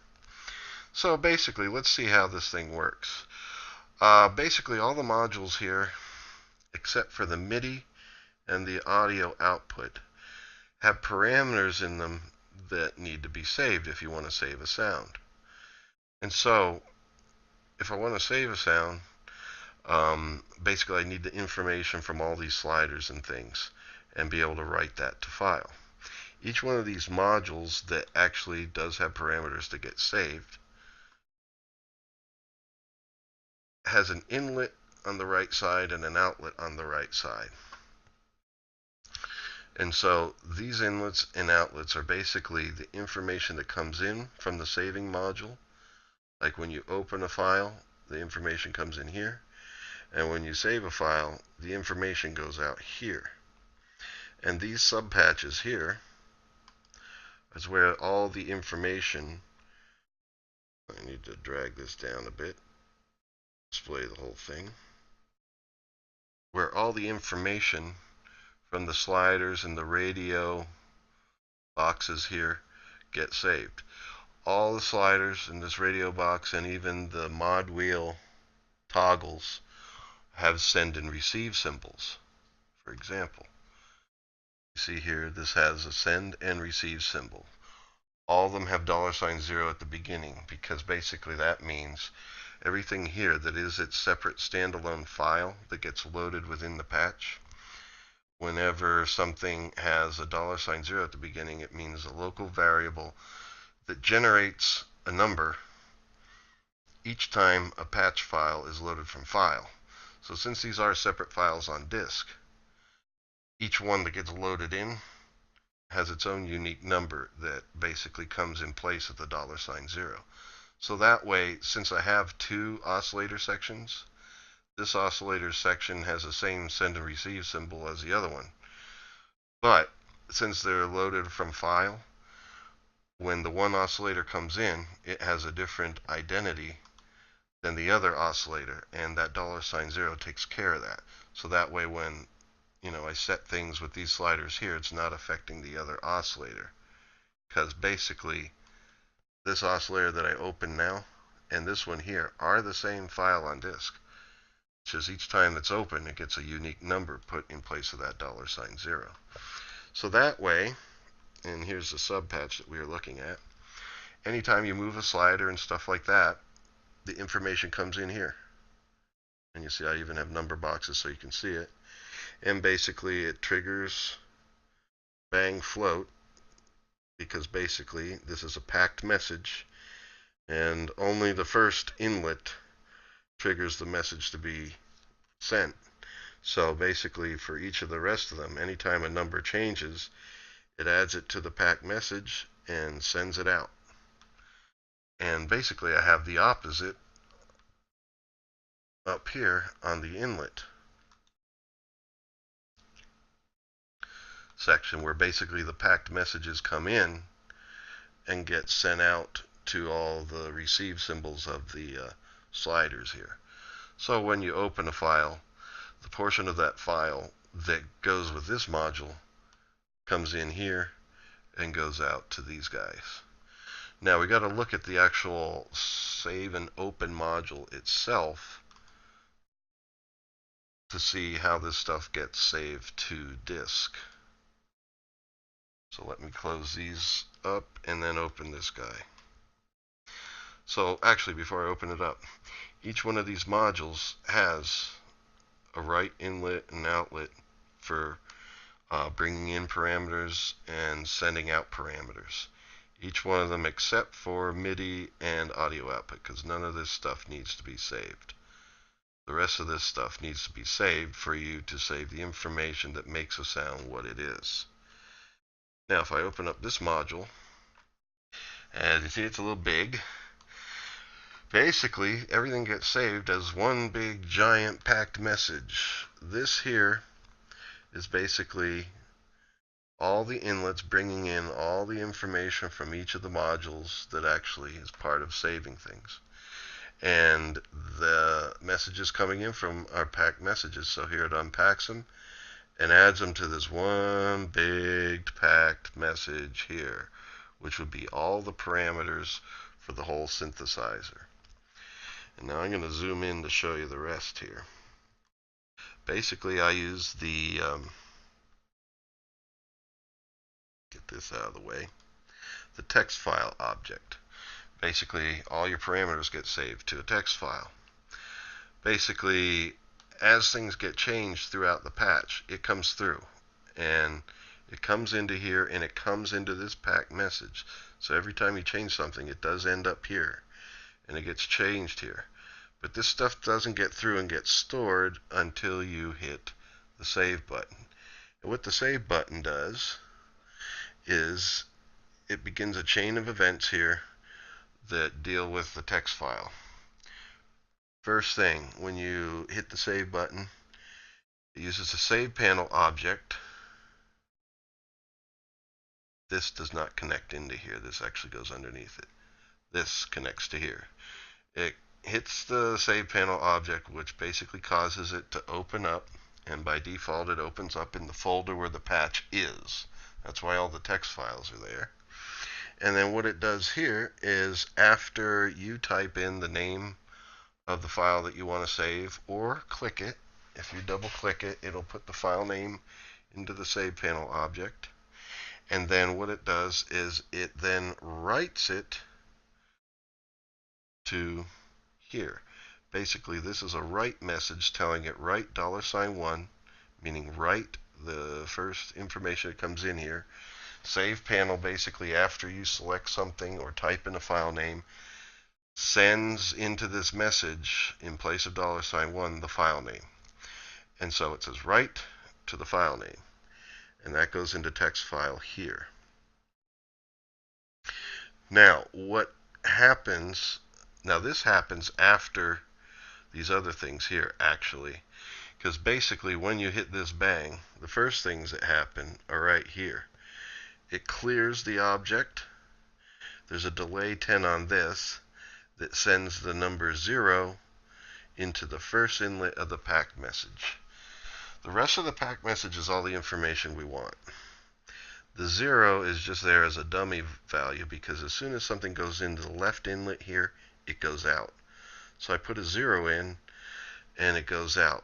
So basically, let's see how this thing works. Basically, all the modules here, except for the MIDI and the audio output, have parameters in them that need to be saved if you want to save a sound. And so, if I want to save a sound, basically I need the information from all these sliders and things and be able to write that to file. Each one of these modules that actually does have parameters to get saved has an inlet on the right side and an outlet on the right side. And so these inlets and outlets are basically the information that comes in from the saving module. Like when you open a file, the information comes in here. And when you save a file, the information goes out here. And these subpatches here is where all the information, I need to drag this down a bit, display the whole thing, where all the information from the sliders and the radio boxes here get saved. All the sliders in this radio box and even the mod wheel toggles have send and receive symbols. For example, you see here this has a send and receive symbol. All of them have $0 at the beginning because basically that means everything here that is its separate standalone file that gets loaded within the patch whenever something has a $0 at the beginning, it means a local variable that generates a number each time a patch file is loaded from file. So since these are separate files on disk, each one that gets loaded in has its own unique number that basically comes in place of the $0. So that way, since I have two oscillator sections, this oscillator section has the same send and receive symbol as the other one. But since they're loaded from file, when the one oscillator comes in, it has a different identity than the other oscillator, and that $0 takes care of that. So that way when I set things with these sliders here, it's not affecting the other oscillator. Because basically, this oscillator that I open now and this one here are the same file on disk. It's just each time it's open, it gets a unique number put in place of that $0. So that way, and here's the sub patch that we were looking at, anytime you move a slider and stuff like that, the information comes in here. And you see I even have number boxes so you can see it. And basically it triggers bang float, because basically this is a packed message and only the first inlet triggers the message to be sent. So basically for each of the rest of them, anytime a number changes, it adds it to the packed message and sends it out. And basically I have the opposite up here on the inlet section, where basically the packed messages come in and get sent out to all the receive symbols of the sliders here. So when you open a file, the portion of that file that goes with this module comes in here and goes out to these guys. Now we got to look at the actual save and open module itself to see how this stuff gets saved to disk. So let me close these up and then open this guy. So actually, before I open it up, each one of these modules has a write inlet and outlet for bringing in parameters and sending out parameters. Each one of them except for MIDI and audio output, because none of this stuff needs to be saved. The rest of this stuff needs to be saved for you to save the information that makes a sound what it is. Now if I open up this module, as you see it's a little big, basically everything gets saved as one big giant packed message. This here is basically all the inlets bringing in all the information from each of the modules that actually is part of saving things. And the messages coming in from are packed messages. So here it unpacks them and adds them to this one big packed message here, which would be all the parameters for the whole synthesizer. And now I'm going to zoom in to show you the rest here. Basically, I use the, get this out of the way, the text file object. Basically, all your parameters get saved to a text file. Basically, as things get changed throughout the patch, it comes through. And it comes into here, and it comes into this packed message. So every time you change something, it does end up here. And it gets changed here. But this stuff doesn't get through and get stored until you hit the save button. And what the save button does is it begins a chain of events here that deal with the text file. First thing, when you hit the save button, it uses the save panel object. This does not connect into here. This actually goes underneath it. This connects to here. It hits the save panel object, which basically causes it to open up, and by default it opens up in the folder where the patch is. That's why all the text files are there. And then what it does here is, after you type in the name of the file that you want to save, or click it, if you double click it, it'll put the file name into the save panel object. And then what it does is it then writes it to here. Basically, this is a write message telling it write $1, meaning write the first information that comes in here. Save panel, basically after you select something or type in a file name, sends into this message in place of $1 the file name. And so it says write to the file name. And that goes into text file here. Now, what happens, now this happens after these other things here, actually. Because basically when you hit this bang, the first things that happen are right here. It clears the object. There's a delay 10 on this that sends the number 0 into the first inlet of the packed message. The rest of the packed message is all the information we want. The 0 is just there as a dummy value because as soon as something goes into the left inlet here, it goes out. So I put a 0 in and it goes out.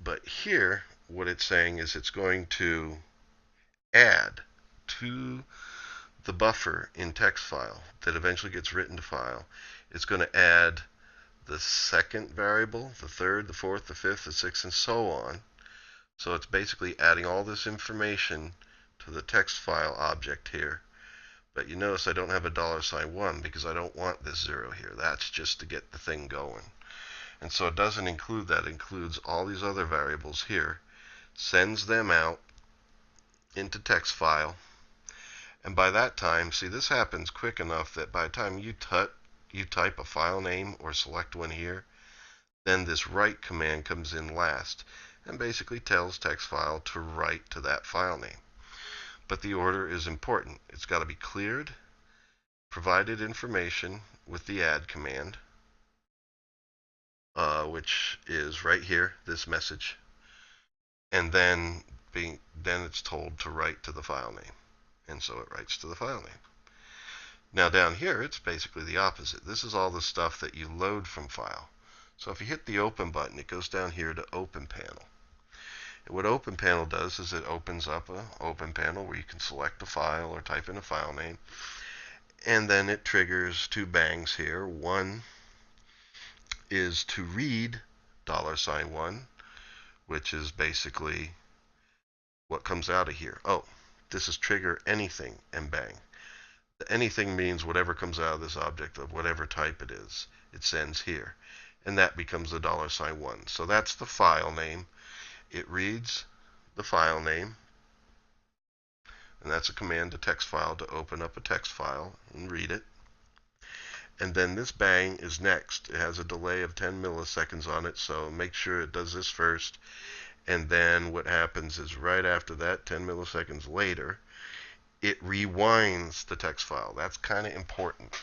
But here, what it's saying is it's going to add to the buffer in text file that eventually gets written to file. It's going to add the second variable, the third, the fourth, the fifth, the sixth, and so on. So it's basically adding all this information to the text file object here. But you notice I don't have a $1 because I don't want this 0 here. That's just to get the thing going. And so it doesn't include that. It includes all these other variables here, sends them out into text file. And by that time, see, this happens quick enough that by the time you type a file name or select one here, then this write command comes in last and basically tells text file to write to that file name. But the order is important. It's got to be cleared, provided information with the add command, which is right here, this message, and then it's told to write to the file name, and so it writes to the file name. Now down here, it's basically the opposite. This is all the stuff that you load from file. So if you hit the open button, it goes down here to open panel. And what open panel does is it opens up an open panel where you can select a file or type in a file name, and then it triggers two bangs here. One is to read $1, which is basically what comes out of here. Oh, this is trigger anything and bang. Anything means whatever comes out of this object of whatever type it is, it sends here. And that becomes the $1. So that's the file name. It reads the file name. And that's a command to text file to open up a text file and read it. And then this bang is next. It has a delay of 10 milliseconds on it, so make sure it does this first. And then what happens is right after that, 10 milliseconds later, it rewinds the text file. That's kind of important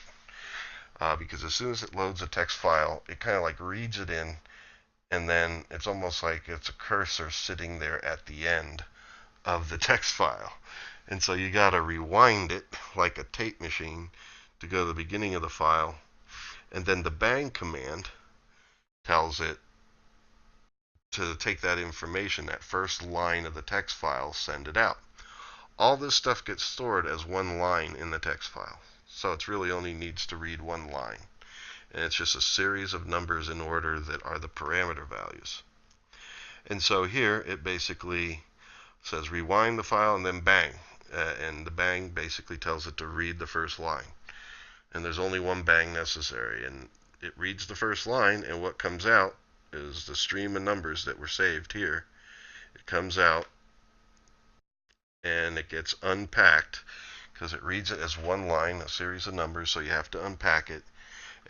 because as soon as it loads a text file, it kind of like reads it in, and then it's almost like it's a cursor sitting there at the end of the text file. And so you got to rewind it like a tape machine to go to the beginning of the file, and then the bang command tells it to take that information, that first line of the text file, send it out. All this stuff gets stored as one line in the text file, so it really only needs to read one line, and it's just a series of numbers in order that are the parameter values. And so here it basically says rewind the file and then bang, and the bang basically tells it to read the first line. And there's only one bang necessary, and it reads the first line, and what comes out is the stream of numbers that were saved here. It comes out and it gets unpacked because it reads it as one line, a series of numbers, so you have to unpack it.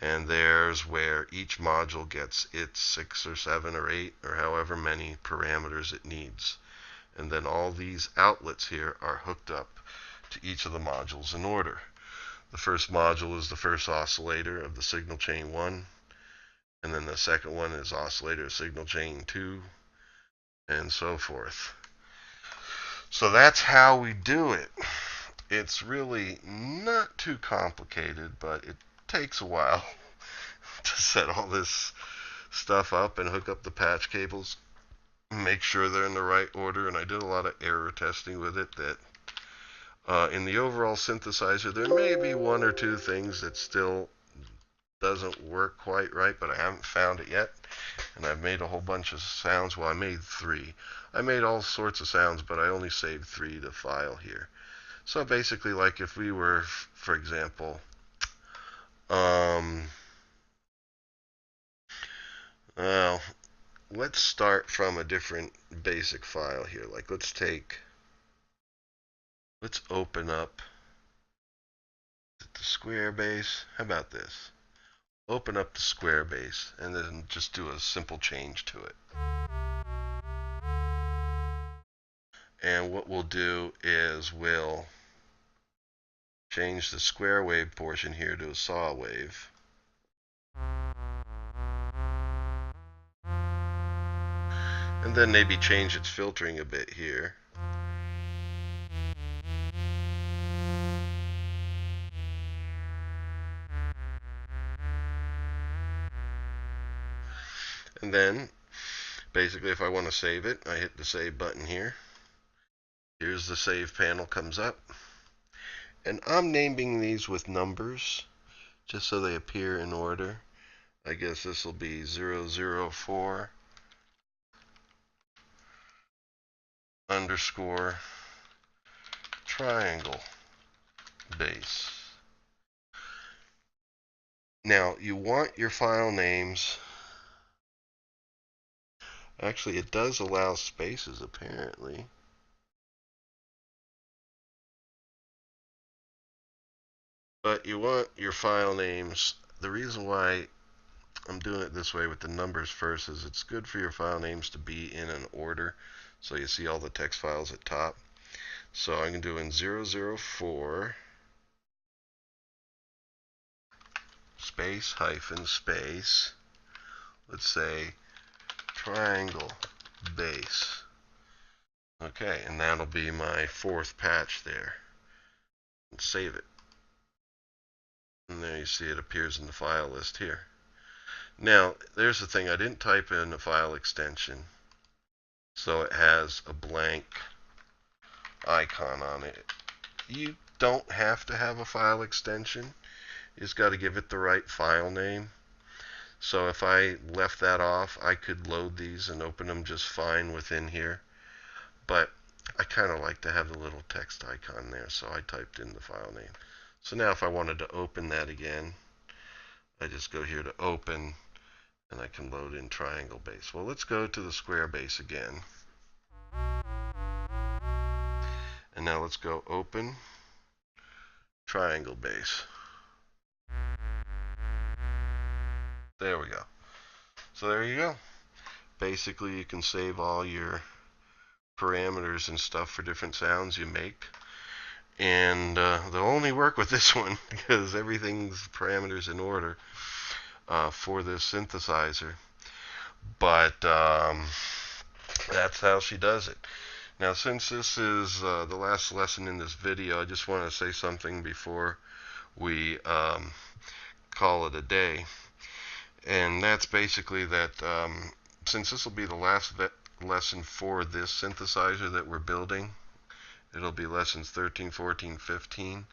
And there's where each module gets its 6 or 7 or 8 or however many parameters it needs. And then all these outlets here are hooked up to each of the modules in order. The first module is the first oscillator of the signal chain 1, and then the second one is oscillator of signal chain 2, and so forth. So that's how we do it. It's really not too complicated, but it takes a while to set all this stuff up and hook up the patch cables, make sure they're in the right order, and I did a lot of error testing with it that in the overall synthesizer, there may be one or two things that still doesn't work quite right, but I haven't found it yet. And I've made a whole bunch of sounds. Well, I made 3. I made all sorts of sounds, but I only saved 3 to file here. So basically, like if we were, for example, well, let's start from a different basic file here. Like let's open up the square base. How about this? Open up the square base and then just do a simple change to it. And what we'll do is we'll change the square wave portion here to a saw wave. And then maybe change its filtering a bit here. And then, basically, if I want to save it, I hit the save button here. Here's the save panel comes up. And I'm naming these with numbers, just so they appear in order. I guess this will be 004 underscore triangle base. Now, you want your file names. Actually, it does allow spaces, apparently. But you want your file names. The reason why I'm doing it this way with the numbers first is it's good for your file names to be in an order. So you see all the text files at top. So I'm doing 004 space hyphen space. Let's say triangle base. Okay, and that'll be my 4th patch there. And save it. And there you see it appears in the file list here. Now, there's the thing. I didn't type in a file extension, so it has a blank icon on it. You don't have to have a file extension. You just got to give it the right file name. So if I left that off, I could load these and open them just fine within here. But I kind of like to have the little text icon there, so I typed in the file name. So now if I wanted to open that again, I just go here to open, and I can load in triangle base. Well, let's go to the square base again. And now let's go open triangle base. There we go. So there you go. Basically, you can save all your parameters and stuff for different sounds you make. And they'll only work with this one because everything's parameters in order for this synthesizer. But that's how she does it. Now, since this is the last lesson in this video, I just want to say something before we call it a day. And that's basically that since this will be the last lesson for this synthesizer that we're building, it'll be lessons 13, 14, 15.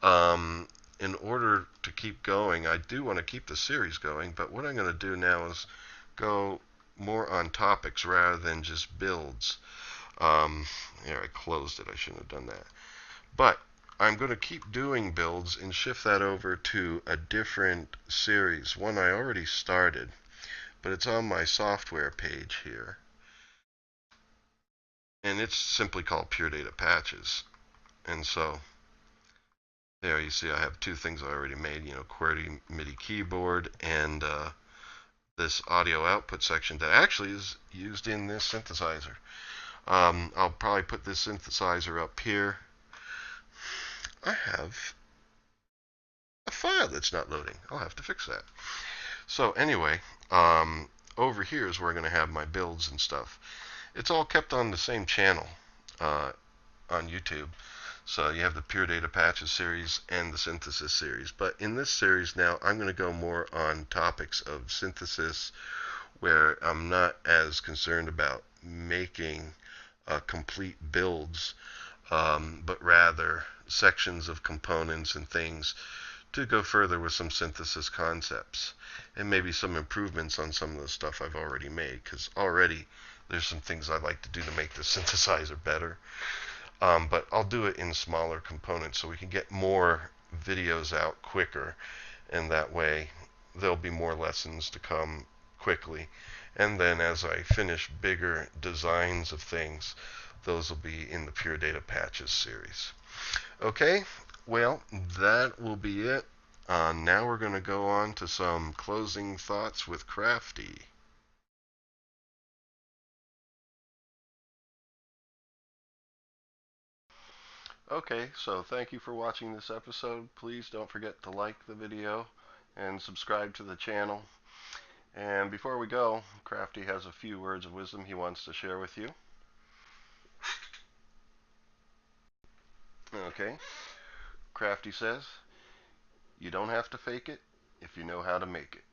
In order to keep going, I do want to keep the series going, but what I'm going to do now is go more on topics rather than just builds. Here, I closed it. I shouldn't have done that. But I'm going to keep doing builds and shift that over to a different series, one I already started, but it's on my software page here. And it's simply called Pure Data Patches. And so there you see I have 2 things I already made, QWERTY MIDI keyboard and this audio output section that actually is used in this synthesizer. I'll probably put this synthesizer up here. I have a file that's not loading. I'll have to fix that. So anyway, over here is where I'm going to have my builds and stuff. It's all kept on the same channel on YouTube. So you have the Pure Data Patches series and the Synthesis series. But in this series now, I'm going to go more on topics of synthesis where I'm not as concerned about making complete builds, but rather sections of components and things to go further with some synthesis concepts and maybe some improvements on some of the stuff I've already made, because already there's some things I'd like to do to make the synthesizer better. But I'll do it in smaller components so we can get more videos out quicker, and that way there'll be more lessons to come quickly. And then as I finish bigger designs of things, those will be in the Pure Data Patches series. Okay, well, that will be it. Now we're going to go on to some closing thoughts with Crafty. Okay, so thank you for watching this episode. Please don't forget to like the video and subscribe to the channel. And before we go, Crafty has a few words of wisdom he wants to share with you. Okay, Crafty says, you don't have to fake it if you know how to make it.